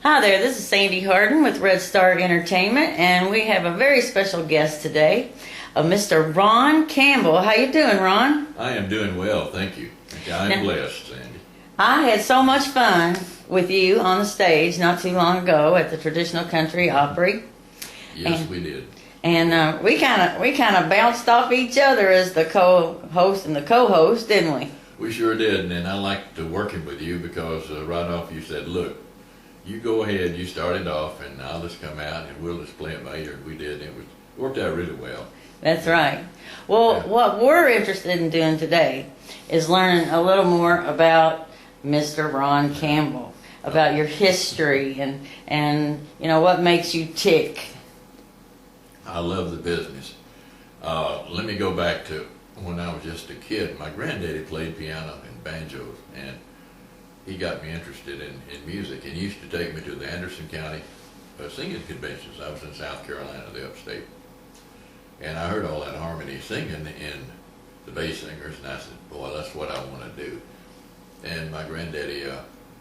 Hi there, this is Sandy Harden with Red Star Entertainment, and we have a very special guest today, Mr. Ron Campbell. How you doing, Ron? I am doing well, thank you. I'm blessed, Sandy. I had so much fun with you on the stage not too long ago at the Traditional Country Opry. Yes, we did. And we kind of bounced off each other as the co-host and the co-host, didn't we? We sure did, and I liked working with you because right off you said, look, you go ahead, you start it off, and I'll just come out and we'll just play it by ear. We did, and it worked out really well. That's right. Well, Yeah. What we're interested in doing today is learning a little more about Mr. Ron Campbell, about your history and you know what makes you tick. I love the business. Let me go back to when I was just a kid. My granddaddy played piano and banjos, and he got me interested in music, and he used to take me to the Anderson County singing conventions. I was in South Carolina, the upstate, and I heard all that harmony singing in the bass singers, and I said, boy, that's what I want to do. And my granddaddy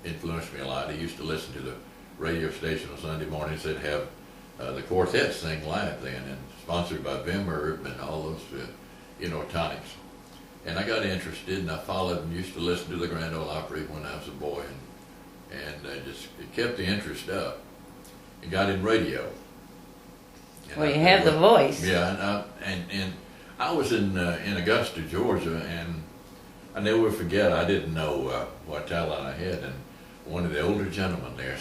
influenced me a lot. He used to listen to the radio station on Sunday mornings. They'd have the quartet sing live then, and sponsored by Vim Herb and all those, tonics. And I got interested, and I followed and used to listen to the Grand Ole Opry when I was a boy, and it kept the interest up. And got in radio. And Well, you have the voice. Yeah, and I was in Augusta, Georgia, and I never will forget, I didn't know what talent I had, and one of the older gentlemen there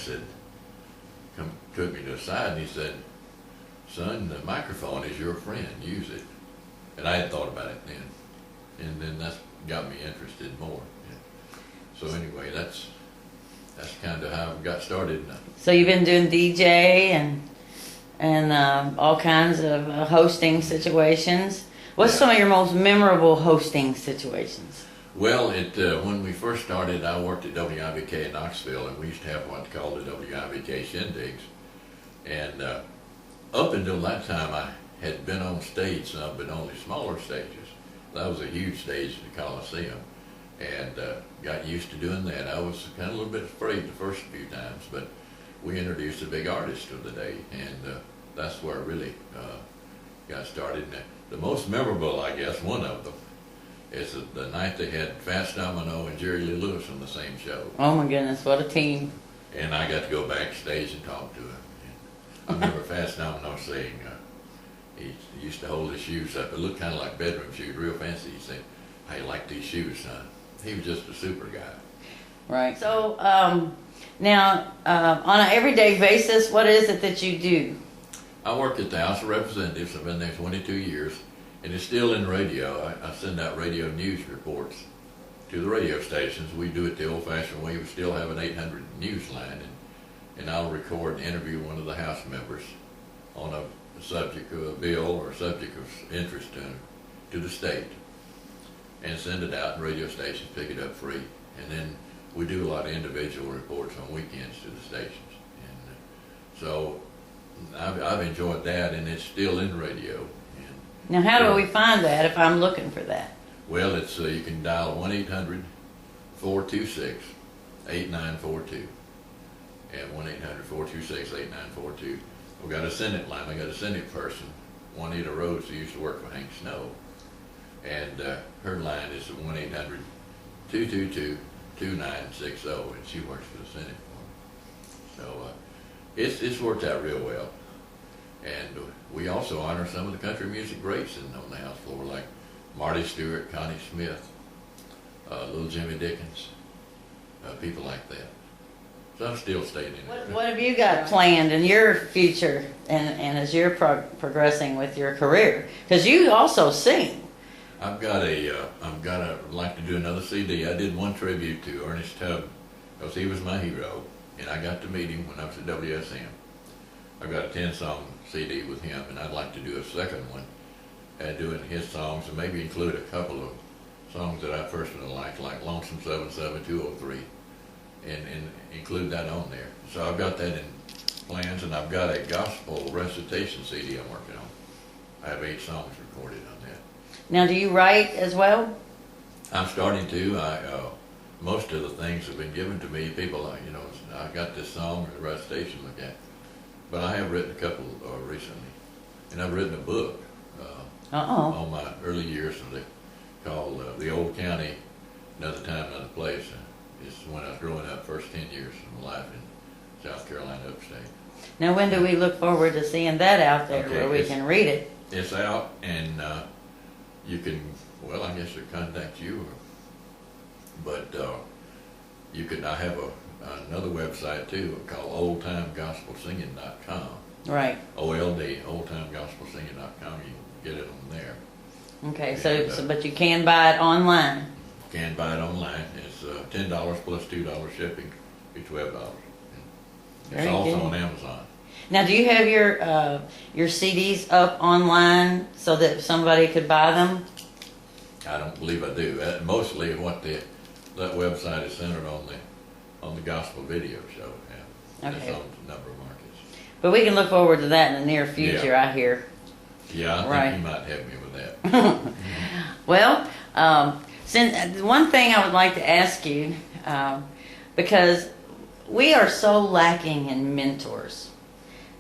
took me to the side, and he said, son, the microphone is your friend, use it. And I hadn't thought about it then. And then that's got me interested more. Yeah. So anyway, that's kind of how I got started. So you've been doing DJ and all kinds of hosting situations. What's some of your most memorable hosting situations? Well, when we first started, I worked at WIVK in Knoxville, and we used to have what's called the WIVK shindigs. And up until that time, I had been on stage some, but only smaller stages. That was a huge stage in the Coliseum, and got used to doing that. I was kind of a little bit afraid the first few times, but we introduced a big artist of the day, and that's where I really got started. And the most memorable, I guess, one of them, is the night they had Fats Domino and Jerry Lee Lewis on the same show. Oh my goodness, what a team. And I got to go backstage and talk to him. I remember Fats Domino saying, he used to hold his shoes up. It looked kind of like bedroom shoes, real fancy. He said, how you like these shoes, son? He was just a super guy. Right. So now, on an everyday basis, what is it that you do? I work at the House of Representatives. I've been there 22 years, and it's still in radio. I send out radio news reports to the radio stations. We do it the old-fashioned way. We still have an 800 news line, and I'll record and interview one of the House members on a subject of a bill or a subject of interest to the state, and send it out, and radio stations pick it up free. And then we do a lot of individual reports on weekends to the stations. And so I've enjoyed that, and it's still in radio. Now, how do we find that if I'm looking for that? Well, it's you can dial 1-800-426-8942, and 1-800-426-8942. We've got a Senate line. We got a Senate person, Juanita Rhodes, who used to work for Hank Snow, and her line is 1-800-222-2960, and she works for the Senate. So it's worked out real well, and we also honor some of the country music greats on the House floor, like Marty Stewart, Connie Smith, little Jimmy Dickens, people like that. So I'm still staying in it. What have you got planned in your future and as you're progressing with your career? Because you also sing. I'd like to do another CD. I did one tribute to Ernest Tubb because he was my hero, and I got to meet him when I was at WSM. I've got a 10-song CD with him, and I'd like to do a second one, doing his songs, and maybe include a couple of songs that I personally like Lonesome 77203. And include that on there. So I've got that in plans, and I've got a gospel recitation CD I'm working on. I have 8 songs recorded on that. Now, do you write as well? I'm starting to. most of the things have been given to me. People like, you know, I got this song or the right station to look at. But I have written a couple recently. And I've written a book on my early years called The Old County, Another Time, Another Place. It's when I was growing up, first 10 years of my life in South Carolina upstate. Now, when do we look forward to seeing that out there where we can read it? It's out, and you can, well, I guess, contact you. But you can, I have another website too called oldtimegospelsinging.com. Right. OLD, oldtimegospelsinging.com. You can get it on there. Okay, And, so but you can buy it online. Can buy it online. It's $10 plus $2 shipping. Be $12. It's Very also good. on Amazon. Now, do you have your CDs up online so that somebody could buy them? I don't believe I do. Mostly what that website is centered on the gospel video show. Yeah. Okay. That's on a number of markets. But we can look forward to that in the near future, Yeah. I hear. Yeah, I think Right. you might help me with that. Well, since one thing I would like to ask you, because we are so lacking in mentors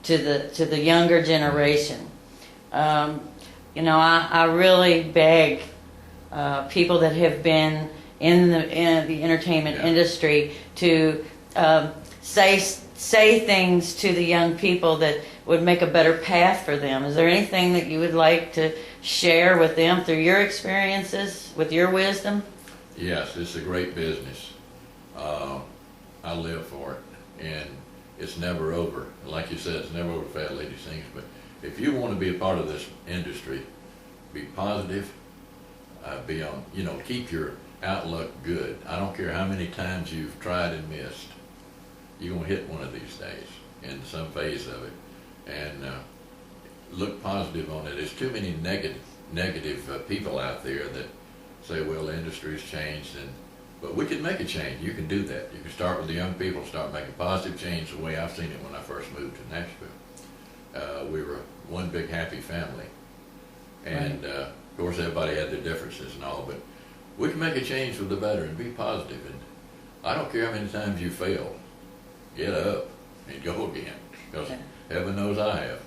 to the younger generation. You know, I really beg people that have been in the entertainment Yeah. industry to say things to the young people that would make a better path for them. Is there anything that you would like to share with them through your experiences, with your wisdom? Yes, it's a great business. I live for it, and it's never over. Like you said, it's never over. Fat lady sings. But if you want to be a part of this industry, be positive. Be on. You know, keep your outlook good. I don't care how many times you've tried and missed. You're gonna hit one of these days in some phase of it, and look positive on it. There's too many negative people out there that say, well, the industry's changed, but we can make a change. You can do that. You can start with the young people, start making positive change the way I've seen it when I first moved to Nashville. We were one big happy family, and of course everybody had their differences and all, but we can make a change for the better and be positive. And I don't care how many times you fail, get up and go again, because heaven knows I have.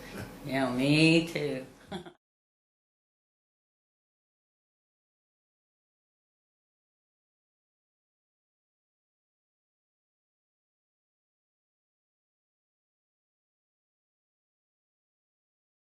Yeah, me too.